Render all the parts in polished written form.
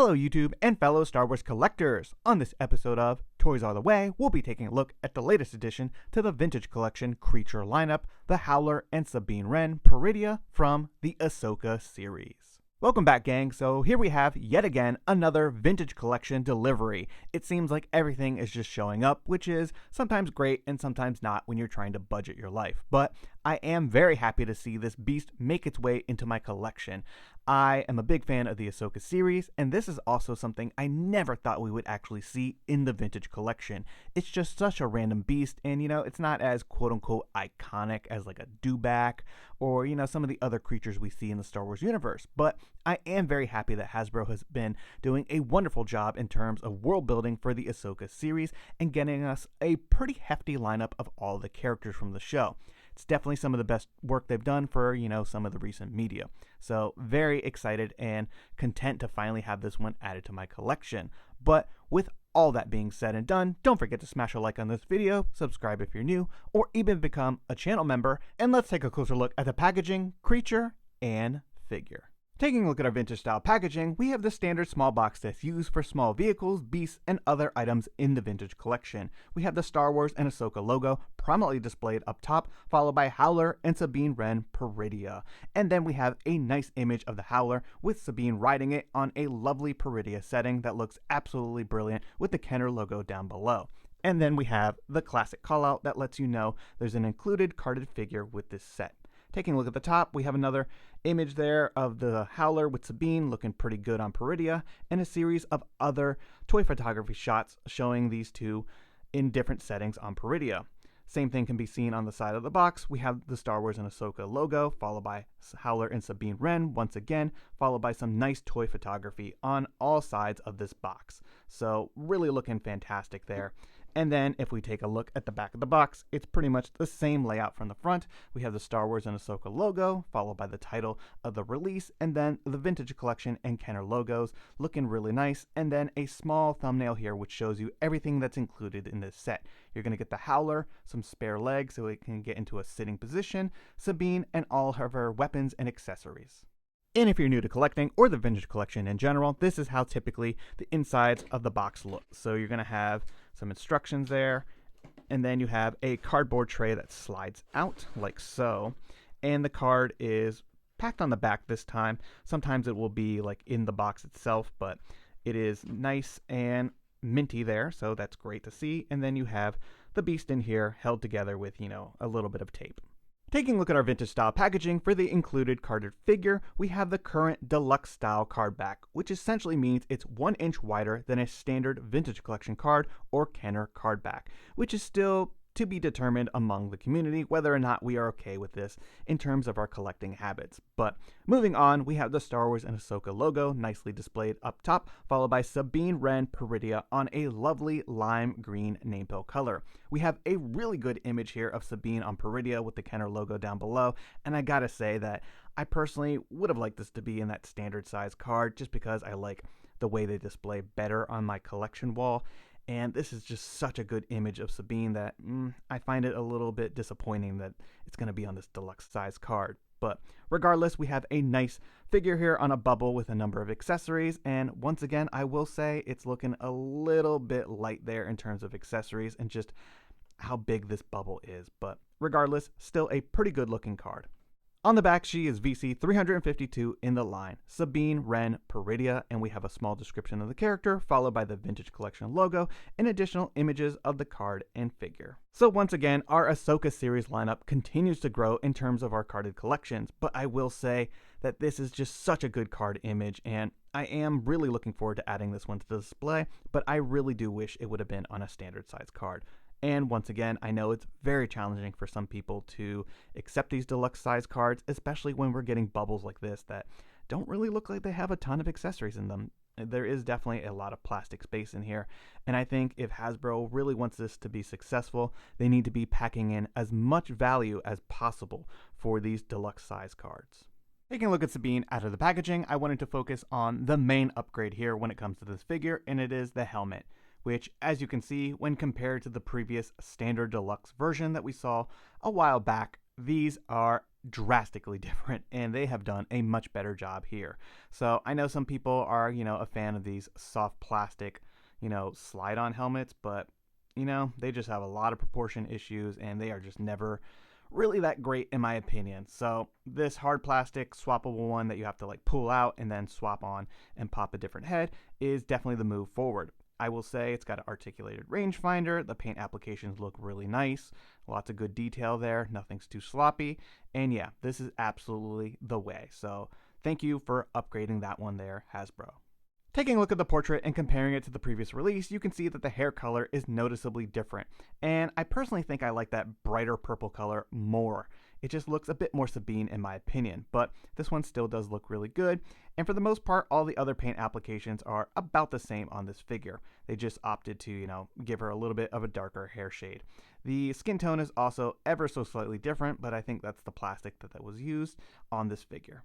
Hello YouTube and fellow Star Wars collectors! On this episode of Toys Are the Way, we'll be taking a look at the latest addition to the Vintage Collection creature lineup, the Howler and Sabine Wren Peridea from the Ahsoka series. Welcome back, gang. So here we have, yet again, another Vintage Collection delivery. It seems like everything is just showing up, which is sometimes great and sometimes not when you're trying to budget your life. But I am very happy to see this beast make its way into my collection. I am a big fan of the Ahsoka series, and this is also something I never thought we would actually see in the Vintage Collection. It's just such a random beast, and it's not as quote-unquote iconic as like a dewback or some of the other creatures we see in the Star Wars universe. But I am very happy that Hasbro has been doing a wonderful job in terms of world building for the Ahsoka series and getting us a pretty hefty lineup of all the characters from the show. It's definitely some of the best work they've done for, some of the recent media. So very excited and content to finally have this one added to my collection. But with all that being said and done, don't forget to smash a like on this video, subscribe if you're new, or even become a channel member, and let's take a closer look at the packaging, creature, and figure. Taking a look at our vintage style packaging, we have the standard small box that's used for small vehicles, beasts, and other items in the vintage collection. We have the Star Wars and Ahsoka logo prominently displayed up top, followed by Howler and Sabine Wren Peridea. And then we have a nice image of the Howler with Sabine riding it on a lovely Peridea setting that looks absolutely brilliant with the Kenner logo down below. And then we have the classic callout that lets you know there's an included carded figure with this set. Taking a look at the top, we have another image there of the Howler with Sabine looking pretty good on Peridea, and a series of other toy photography shots showing these two in different settings on Peridea. Same thing can be seen on the side of the box. We have the Star Wars and Ahsoka logo, followed by Howler and Sabine Wren once again, followed by some nice toy photography on all sides of this box. So really looking fantastic there. And then if we take a look at the back of the box, it's pretty much the same layout from the front. We have the Star Wars and Ahsoka logo, followed by the title of the release, and then the Vintage Collection and Kenner logos, looking really nice. And then a small thumbnail here which shows you everything that's included in this set. You're going to get the Howler, some spare legs so it can get into a sitting position, Sabine, and all of her weapons and accessories. And if you're new to collecting, or the Vintage Collection in general, this is how typically the insides of the box look. So you're going to have some instructions there, and then you have a cardboard tray that slides out like so, and the card is packed on the back this time. Sometimes it will be like in the box itself, but it is nice and minty there, so that's great to see. And then you have the beast in here held together with, a little bit of tape. Taking a look at our vintage style packaging for the included carded figure, we have the current deluxe style card back, which essentially means it's 1 inch wider than a standard Vintage Collection card or Kenner card back, which is still to be determined among the community whether or not we are okay with this in terms of our collecting habits. But moving on, we have the Star Wars and Ahsoka logo nicely displayed up top, followed by Sabine Wren Peridea on a lovely lime green nameplate color. We have a really good image here of Sabine on Peridea with the Kenner logo down below, and I gotta say that I personally would have liked this to be in that standard size card just because I like the way they display better on my collection wall. And this is just such a good image of Sabine that I find it a little bit disappointing that it's going to be on this deluxe size card. But regardless, we have a nice figure here on a bubble with a number of accessories. And once again, I will say it's looking a little bit light there in terms of accessories and just how big this bubble is. But regardless, still a pretty good looking card. On the back, she is VC352 in the line, Sabine Ren Peridea, and we have a small description of the character, followed by the Vintage Collection logo, and additional images of the card and figure. So once again, our Ahsoka series lineup continues to grow in terms of our carded collections, but I will say that this is just such a good card image, and I am really looking forward to adding this one to the display, but I really do wish it would have been on a standard size card. And once again, I know it's very challenging for some people to accept these deluxe size cards, especially when we're getting bubbles like this that don't really look like they have a ton of accessories in them. There is definitely a lot of plastic space in here, and I think if Hasbro really wants this to be successful, they need to be packing in as much value as possible for these deluxe size cards. Taking a look at Sabine out of the packaging, I wanted to focus on the main upgrade here when it comes to this figure, and it is the helmet, which, as you can see, when compared to the previous standard deluxe version that we saw a while back, these are drastically different, and they have done a much better job here. So I know some people are, a fan of these soft plastic, slide-on helmets, but, they just have a lot of proportion issues, and they are just never really that great in my opinion. So this hard plastic swappable one that you have to like pull out and then swap on and pop a different head is definitely the move forward. I will say it's got an articulated rangefinder. The paint applications look really nice. Lots of good detail there. Nothing's too sloppy. And yeah, this is absolutely the way. So thank you for upgrading that one there, Hasbro. Taking a look at the portrait and comparing it to the previous release, you can see that the hair color is noticeably different. And I personally think I like that brighter purple color more. It just looks a bit more Sabine in my opinion, but this one still does look really good. And for the most part, all the other paint applications are about the same on this figure. They just opted to, give her a little bit of a darker hair shade. The skin tone is also ever so slightly different, but I think that's the plastic that was used on this figure.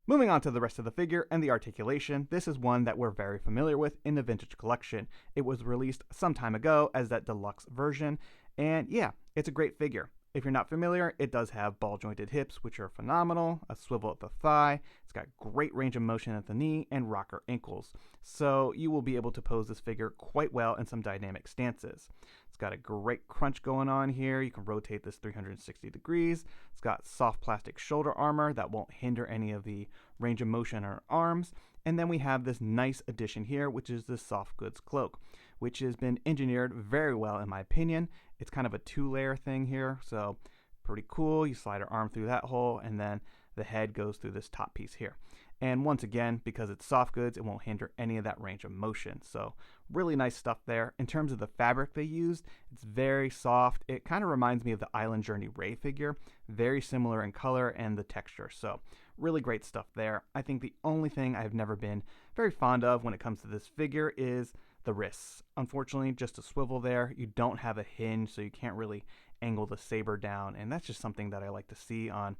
Moving on to the rest of the figure and the articulation, this is one that we're very familiar with in the Vintage Collection. It was released some time ago as that deluxe version, and yeah, it's a great figure. If you're not familiar, it does have ball-jointed hips, which are phenomenal, a swivel at the thigh, it's got great range of motion at the knee, and rocker ankles. So you will be able to pose this figure quite well in some dynamic stances. It's got a great crunch going on here. You can rotate this 360 degrees. It's got soft plastic shoulder armor that won't hinder any of the range of motion on our arms. And then we have this nice addition here, which is the soft goods cloak, which has been engineered very well in my opinion. It's kind of a two-layer thing here, so pretty cool. You slide her arm through that hole, and then the head goes through this top piece here. And once again, because it's soft goods, it won't hinder any of that range of motion. So really nice stuff there. In terms of the fabric they used, it's very soft. It kind of reminds me of the Island Journey Rey figure. Very similar in color and the texture. So really great stuff there. I think the only thing I've never been very fond of when it comes to this figure is the wrists. Unfortunately, just a swivel there. You don't have a hinge, so you can't really angle the saber down. And that's just something that I like to see on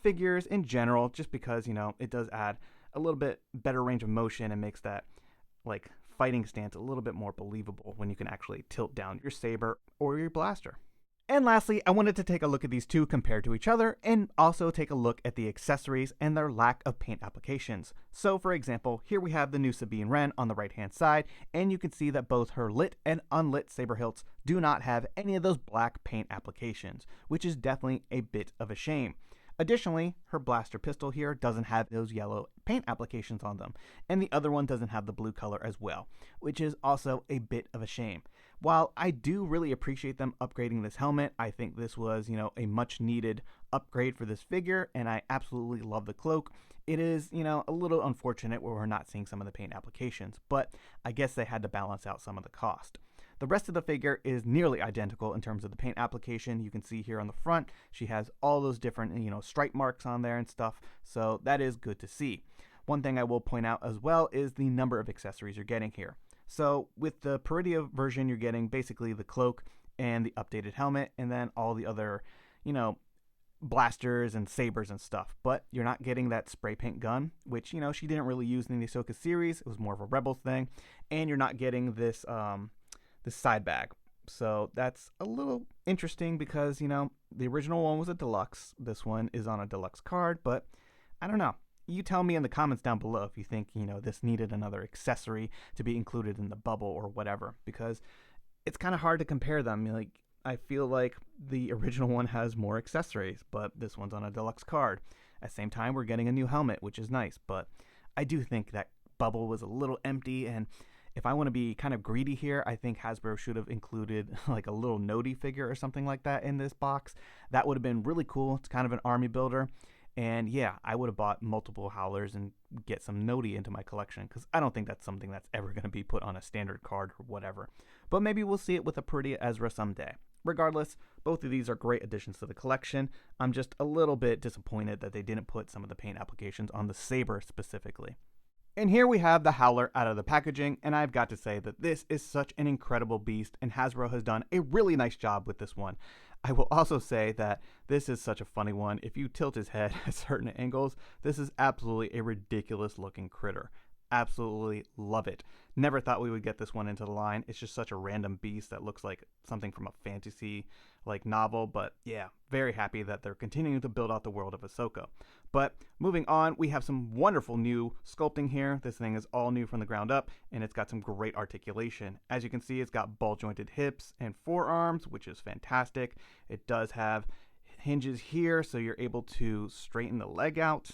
figures in general, just because, it does add a little bit better range of motion and makes that like fighting stance a little bit more believable when you can actually tilt down your saber or your blaster. And lastly, I wanted to take a look at these two compared to each other and also take a look at the accessories and their lack of paint applications. So for example, here we have the new Sabine Wren on the right hand side, and you can see that both her lit and unlit saber hilts do not have any of those black paint applications, which is definitely a bit of a shame. Additionally, her blaster pistol here doesn't have those yellow paint applications on them, and the other one doesn't have the blue color as well, which is also a bit of a shame. While I do really appreciate them upgrading this helmet, I think this was, a much needed upgrade for this figure, and I absolutely love the cloak. It is, a little unfortunate where we're not seeing some of the paint applications, but I guess they had to balance out some of the cost. The rest of the figure is nearly identical in terms of the paint application. You can see here on the front, she has all those different, stripe marks on there and stuff, so that is good to see. One thing I will point out as well is the number of accessories you're getting here. So with the Peridea version, you're getting basically the cloak and the updated helmet, and then all the other, blasters and sabers and stuff, but you're not getting that spray paint gun, which, she didn't really use in the Ahsoka series. It was more of a Rebels thing, and you're not getting this side bag. So that's a little interesting because, the original one was a deluxe. This one is on a deluxe card, but I don't know. You tell me in the comments down below if you think, this needed another accessory to be included in the bubble or whatever, because it's kind of hard to compare them. Like, I feel like the original one has more accessories, but this one's on a deluxe card. At the same time, we're getting a new helmet, which is nice, but I do think that bubble was a little empty, and if I want to be kind of greedy here, I think Hasbro should have included like a little Noti figure or something like that in this box. That would have been really cool. It's kind of an army builder. And yeah, I would have bought multiple Howlers and get some Noti into my collection, because I don't think that's something that's ever going to be put on a standard card or whatever. But maybe we'll see it with a Peridea Ezra someday. Regardless, both of these are great additions to the collection. I'm just a little bit disappointed that they didn't put some of the paint applications on the saber specifically. And here we have the Howler out of the packaging, and I've got to say that this is such an incredible beast, and Hasbro has done a really nice job with this one. I will also say that this is such a funny one. If you tilt his head at certain angles, this is absolutely a ridiculous looking critter. Absolutely love it. Never thought we would get this one into the line. It's just such a random beast that looks like something from a fantasy like novel, but yeah, very happy that they're continuing to build out the world of Ahsoka. But moving on, we have some wonderful new sculpting here. This thing is all new from the ground up, and it's got some great articulation. As you can see, it's got ball jointed hips and forearms, which is fantastic. It does have hinges here, so you're able to straighten the leg out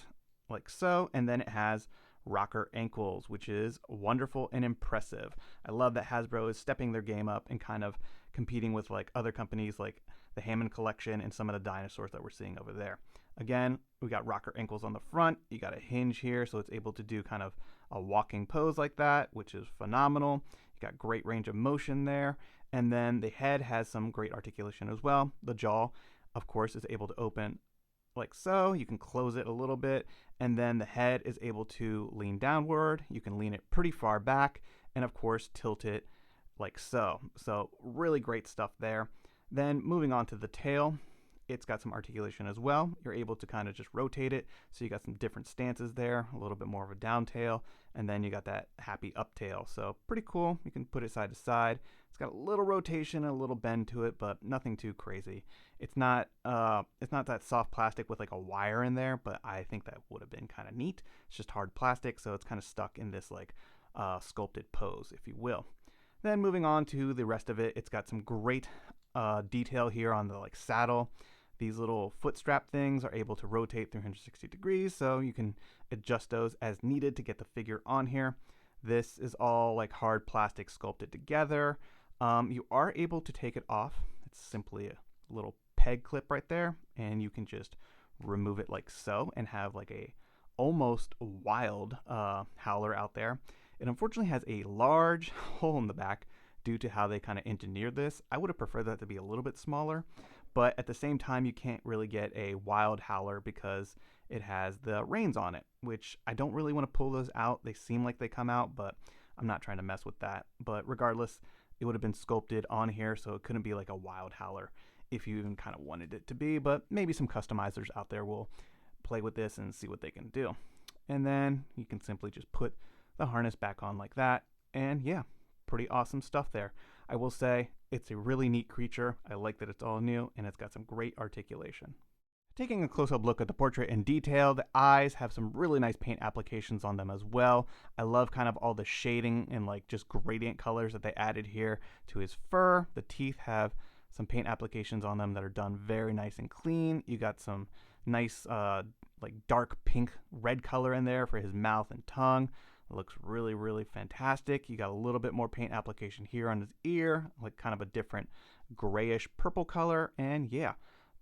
like so, and then it has rocker ankles, which is wonderful and impressive. I love that Hasbro is stepping their game up and kind of competing with like other companies like the Hammond collection and some of the dinosaurs that we're seeing over there. Again, we got rocker ankles on the front. You got a hinge here, so it's able to do kind of a walking pose like that, which is phenomenal. You got great range of motion there. And then the head has some great articulation as well. The jaw, of course, is able to open like so. You can close it a little bit, and then the head is able to lean downward. You can lean it pretty far back, and of course tilt it like so. So really great stuff there. Then moving on to the tail, it's got some articulation as well. You're able to kind of just rotate it, so you got some different stances there, a little bit more of a down tail, and then you got that happy up tail. So pretty cool. You can put it side to side. It's got a little rotation and a little bend to it, but nothing too crazy. It's not that soft plastic with like a wire in there, but I think that would have been kind of neat. It's just hard plastic, so it's kind of stuck in this like sculpted pose, if you will. Then moving on to the rest of it, it's got some great detail here on the like saddle. These little foot strap things are able to rotate 360 degrees, so you can adjust those as needed to get the figure on here. This is all like hard plastic sculpted together. You are able to take it off. It's simply a little peg clip right there, and you can just remove it like so and have like a almost wild Howler out there. It unfortunately has a large hole in the back due to how they kind of engineered this. I would have preferred that to be a little bit smaller, but at the same time you can't really get a wild Howler because it has the reins on it, which I don't really want to pull those out. They seem like they come out, but I'm not trying to mess with that. But regardless, it would have been sculpted on here, so it couldn't be like a wild Howler if you even kind of wanted it to be, but maybe some customizers out there will play with this and see what they can do. And then you can simply just put the harness back on like that, and yeah, pretty awesome stuff there. I will say it's a really neat creature. I like that it's all new, and it's got some great articulation. Taking a close-up look at the portrait in detail, the eyes have some really nice paint applications on them as well. I love kind of all the shading and like just gradient colors that they added here to his fur. The teeth have some paint applications on them that are done very nice and clean. You got some nice like dark pink red color in there for his mouth and tongue. It looks really, really fantastic. You got a little bit more paint application here on his ear, like kind of a different grayish purple color. And yeah,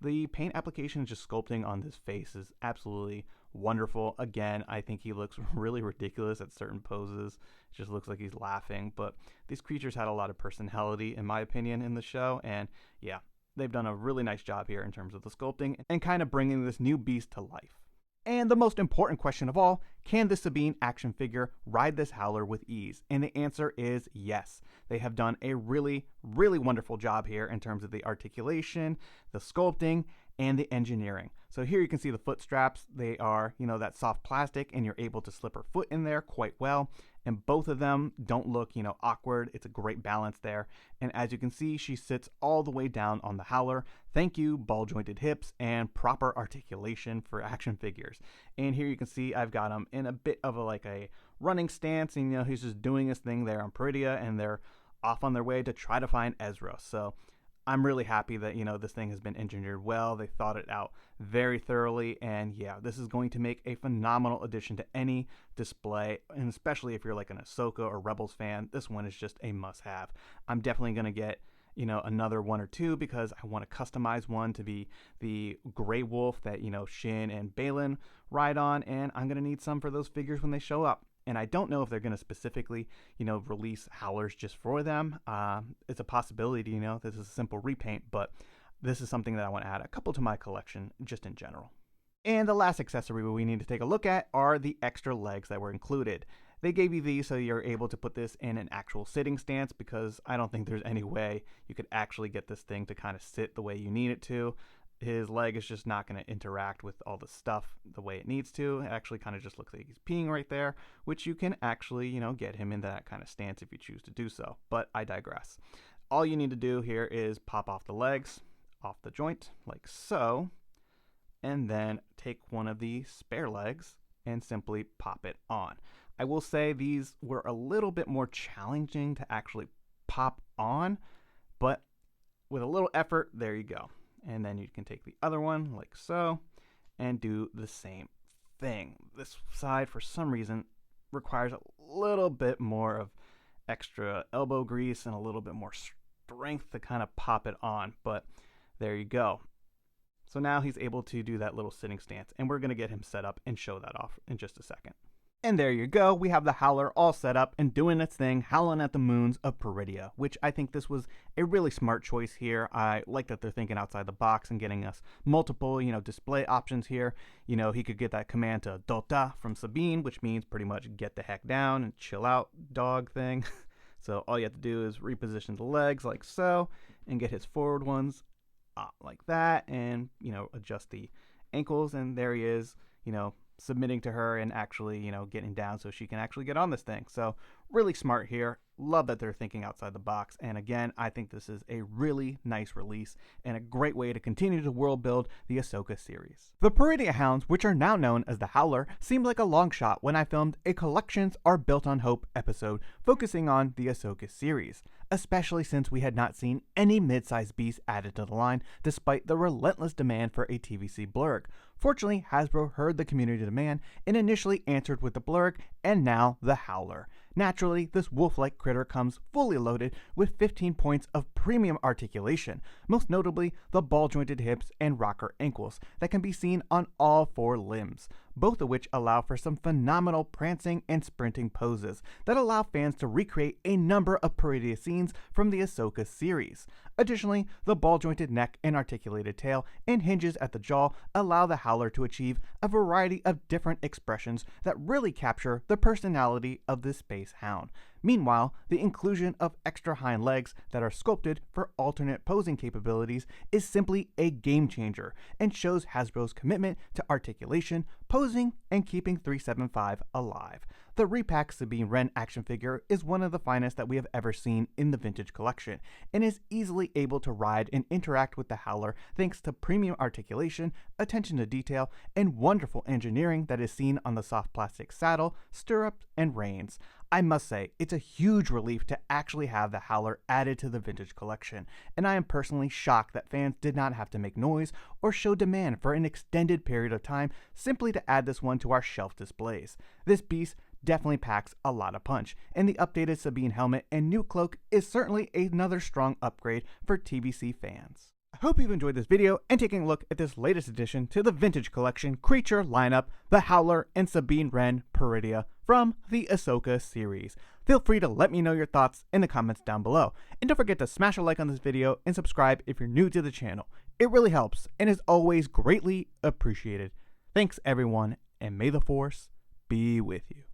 the paint application just sculpting on this face is absolutely wonderful. Again, I think he looks really ridiculous at certain poses. It just looks like he's laughing. But these creatures had a lot of personality, in my opinion, in the show. And yeah, they've done a really nice job here in terms of the sculpting and kind of bringing this new beast to life. And the most important question of all, can the Sabine action figure ride this Howler with ease? And the answer is yes. They have done a really, really wonderful job here in terms of the articulation, the sculpting, and the engineering. So here you can see the foot straps. They are, that soft plastic, and you're able to slip her foot in there quite well. And both of them don't look, awkward. It's a great balance there. And as you can see, she sits all the way down on the Howler. Thank you, ball jointed hips and proper articulation for action figures. And here you can see I've got him in a bit of a running stance, and he's just doing his thing there on Peridea, and they're off on their way to try to find Ezra. So I'm really happy that, this thing has been engineered well. They thought it out very thoroughly. And yeah, this is going to make a phenomenal addition to any display. And especially if you're like an Ahsoka or Rebels fan, this one is just a must have. I'm definitely going to get, another one or two because I want to customize one to be the Grey Wolf that, Shin and Balin ride on. And I'm going to need some for those figures when they show up. And I don't know if they're going to specifically, release Howlers just for them. It's a possibility, this is a simple repaint, but this is something that I want to add a couple to my collection just in general. And the last accessory we need to take a look at are the extra legs that were included. They gave you these so you're able to put this in an actual sitting stance because I don't think there's any way you could actually get this thing to kind of sit the way you need it to. his leg is just not going to interact with all the stuff the way it needs to. It actually kind of just looks like he's peeing right there, which you can actually, get him in that kind of stance if you choose to do so. But I digress. All you need to do here is pop off the legs, off the joint, like so, and then take one of the spare legs and simply pop it on. I will say these were a little bit more challenging to actually pop on, but with a little effort, there you go. And then you can take the other one like so and do the same thing. This side, for some reason, requires a little bit more of extra elbow grease and a little bit more strength to kind of pop it on, but there you go. So now he's able to do that little sitting stance, and we're going to get him set up and show that off in just a second. And there you go, we have the Howler all set up and doing its thing, howling at the moons of Peridea, which I think this was a really smart choice here. I like that they're thinking outside the box and getting us multiple, display options here. He could get that command to Dota from Sabine, which means pretty much get the heck down and chill out dog thing. So all you have to do is reposition the legs like so and get his forward ones like that, and, adjust the ankles, and there he is, submitting to her and actually, getting down so she can actually get on this thing. So really smart here. Love that they're thinking outside the box. And again, I think this is a really nice release and a great way to continue to world build the Ahsoka series. The Peridea hounds, which are now known as the Howler, seemed like a long shot when I filmed a Collections Are Built on Hope episode focusing on the Ahsoka series, especially since we had not seen any mid-sized beasts added to the line despite the relentless demand for a TVC blurg. Fortunately, Hasbro heard the community demand and initially answered with the blurg and now the Howler. Naturally, this wolf-like critter comes fully loaded with 15 points of premium articulation, most notably the ball-jointed hips and rocker ankles that can be seen on all 4 limbs, both of which allow for some phenomenal prancing and sprinting poses that allow fans to recreate a number of Peridea scenes from the Ahsoka series. Additionally, the ball-jointed neck and articulated tail and hinges at the jaw allow the Howler to achieve a variety of different expressions that really capture the personality of this space hound. Meanwhile, the inclusion of extra hind legs that are sculpted for alternate posing capabilities is simply a game changer and shows Hasbro's commitment to articulation, posing, and keeping 375 alive. The repack Sabine Wren action figure is one of the finest that we have ever seen in the vintage collection, and is easily able to ride and interact with the Howler thanks to premium articulation, attention to detail, and wonderful engineering that is seen on the soft plastic saddle, stirrups, and reins. I must say, it's a huge relief to actually have the Howler added to the vintage collection, and I am personally shocked that fans did not have to make noise or show demand for an extended period of time simply to add this one to our shelf displays. This beast definitely packs a lot of punch, and the updated Sabine helmet and new cloak is certainly another strong upgrade for TVC fans. I hope you've enjoyed this video and taking a look at this latest addition to the vintage collection creature lineup, the Howler and Sabine Ren Peridea from the Ahsoka series. Feel free to let me know your thoughts in the comments down below, and don't forget to smash a like on this video and subscribe if you're new to the channel. It really helps and is always greatly appreciated. Thanks everyone, and may the Force be with you.